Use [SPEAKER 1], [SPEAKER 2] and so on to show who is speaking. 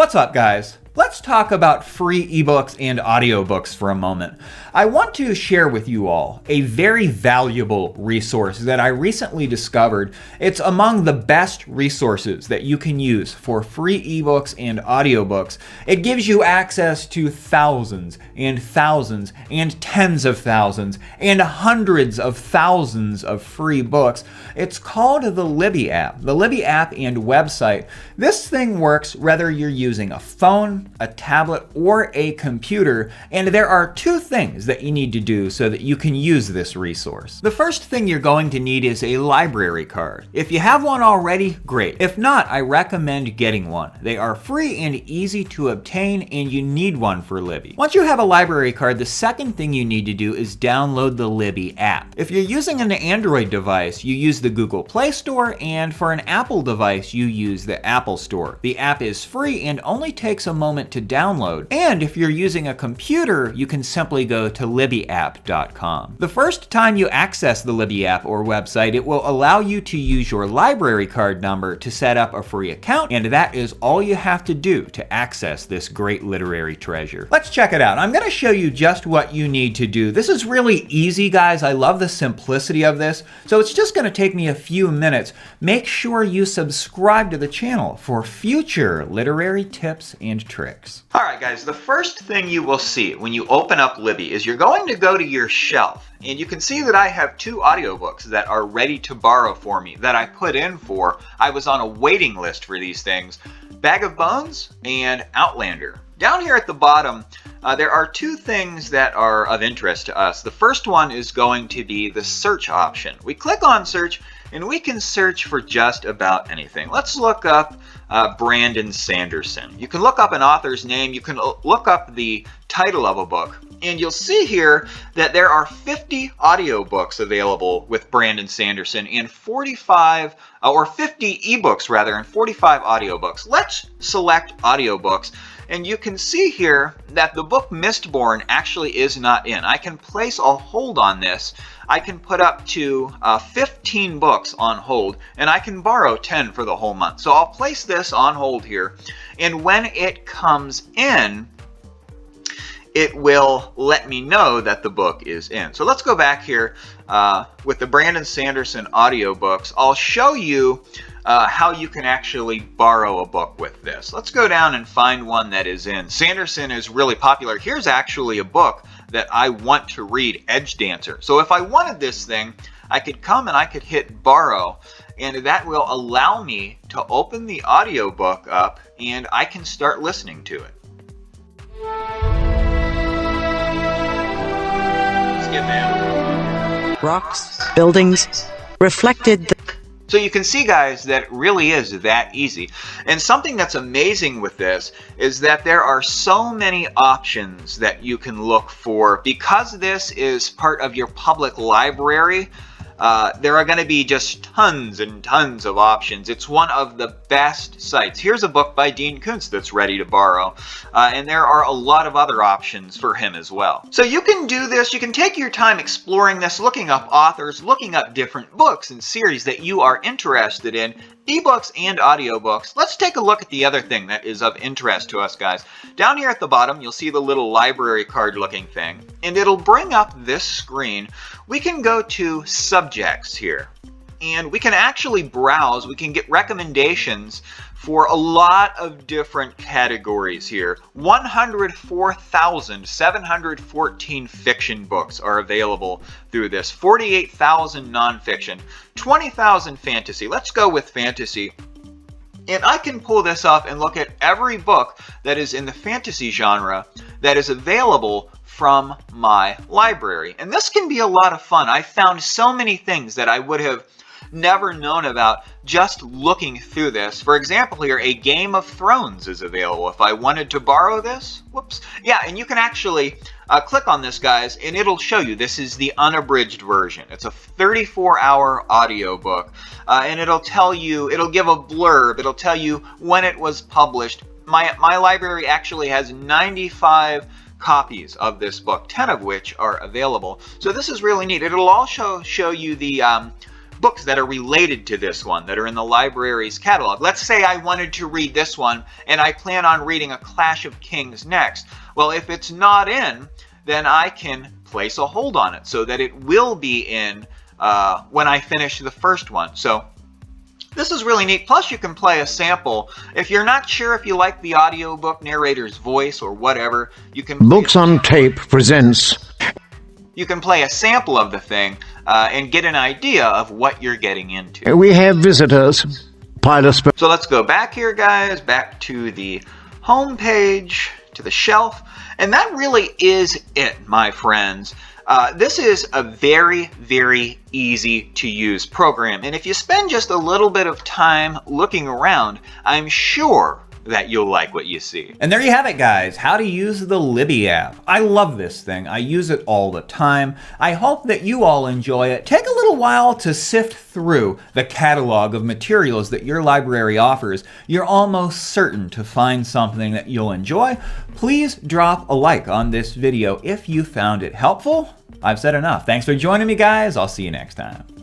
[SPEAKER 1] What's up, guys? Let's talk about free ebooks and audiobooks for a moment. I want to share with you all a very valuable resource that I recently discovered. It's among the best resources that you can use for free ebooks and audiobooks. It gives you access to thousands and thousands and tens of thousands and hundreds of thousands of free books. It's called the Libby app. The Libby app and website. This thing works whether you're using a phone, a tablet, or a computer, and there are two things that you need to do so that you can use this resource. The first thing you're going to need is a library card. If you have one already, great. If not, I recommend getting one. They are free and easy to obtain, and you need one for Libby. Once you have a library card, the second thing you need to do is download the Libby app. If you're using an Android device, you use the Google Play Store, and for an Apple device, you use the Apple Store. The app is free and only takes a moment to download. And if you're using a computer, you can simply go to libbyapp.com. The first time you access the Libby app or website, it will allow you to use your library card number to set up a free account, and that is all you have to do to access this great literary treasure. Let's check it out. I'm going to show you just what you need to do. This is really easy, guys. I love the simplicity of this, so it's just going to take me a few minutes. Make sure you subscribe to the channel for future literary tips and tricks. All right, guys, the first thing you will see when you open up Libby is you're going to go to your shelf, and you can see that I have two audiobooks that are ready to borrow for me that I put in for. I was on a waiting list for these things, Bag of Bones and Outlander. Down here at the bottom, there are two things that are of interest to us. The first one is going to be the search option. We click on search, and we can search for just about anything. Let's look up Brandon Sanderson. You can look up an author's name, you can look up the title of a book, and you'll see here that there are 50 audiobooks available with Brandon Sanderson and 45 or 50 ebooks rather, and 45 audiobooks. Let's select audiobooks, and you can see here that the book Mistborn actually is not in. I can place a hold on this. I can put up to 15 books on hold, and I can borrow 10 for the whole month. So I'll place this on hold here, and when it comes in, it will let me know that the book is in. So let's go back here with the Brandon Sanderson audiobooks. I'll show you how you can actually borrow a book with this. Let's go down and find one that is in. Sanderson is really popular. Here's actually a book that I want to read, Edge Dancer. So if I wanted this thing, I could come and I could hit borrow, and that will allow me to open the audiobook up and I can start listening to it. Skip down.
[SPEAKER 2] Rocks, buildings, reflected.
[SPEAKER 1] So you can see, guys, that it really is that easy. And something that's amazing with this is that there are so many options that you can look for. Because this is part of your public library, there are going to be just tons and tons of options. It's one of the best sites. Here's a book by Dean Koontz that's ready to borrow. And there are a lot of other options for him as well. So you can do this. You can take your time exploring this, looking up authors, looking up different books and series that you are interested in, ebooks and audiobooks. Let's take a look at the other thing that is of interest to us, guys. Down here at the bottom, you'll see the little library card looking thing, and it'll bring up this screen. We can go to subjects here, and we can actually browse. We can get recommendations for a lot of different categories here. 104,714 fiction books are available through this. 48,000 nonfiction, 20,000 fantasy. Let's go with fantasy. And I can pull this up and look at every book that is in the fantasy genre that is available from my library. And this can be a lot of fun. I found so many things that I would have never known about just looking through this. For example, here, A Game of Thrones is available. If I wanted to borrow this, whoops. Yeah, and you can actually click on this, guys, and it'll show you. This is the unabridged version. It's a 34-hour audiobook, and it'll tell you, it'll give a blurb, it'll tell you when it was published. My library actually has 95 copies of this book, 10 of which are available. So this is really neat. It'll also show you the books that are related to this one that are in the library's catalog. Let's say I wanted to read this one and I plan on reading A Clash of Kings next. Well, if it's not in, then I can place a hold on it so that it will be in when I finish the first one. So this is really neat. Plus, you can play a sample. If you're not sure if you like the audiobook narrator's voice or whatever, you can
[SPEAKER 3] Books on Tape presents.
[SPEAKER 1] You can play a sample of the thing and get an idea of what you're getting into.
[SPEAKER 3] We have visitors.
[SPEAKER 1] So let's go back here, guys, back to the home page, to the shelf. And that really is it, my friends. This is a very, very easy to use program. And if you spend just a little bit of time looking around, I'm sure that you'll like what you see. And there you have it, guys, how to use the Libby app. I love this thing. I use it all the time. I hope that you all enjoy it. Take a little while to sift through the catalog of materials that your library offers. You're almost certain to find something that you'll enjoy. Please drop a like on this video if you found it helpful. I've said enough. Thanks for joining me, guys. I'll see you next time.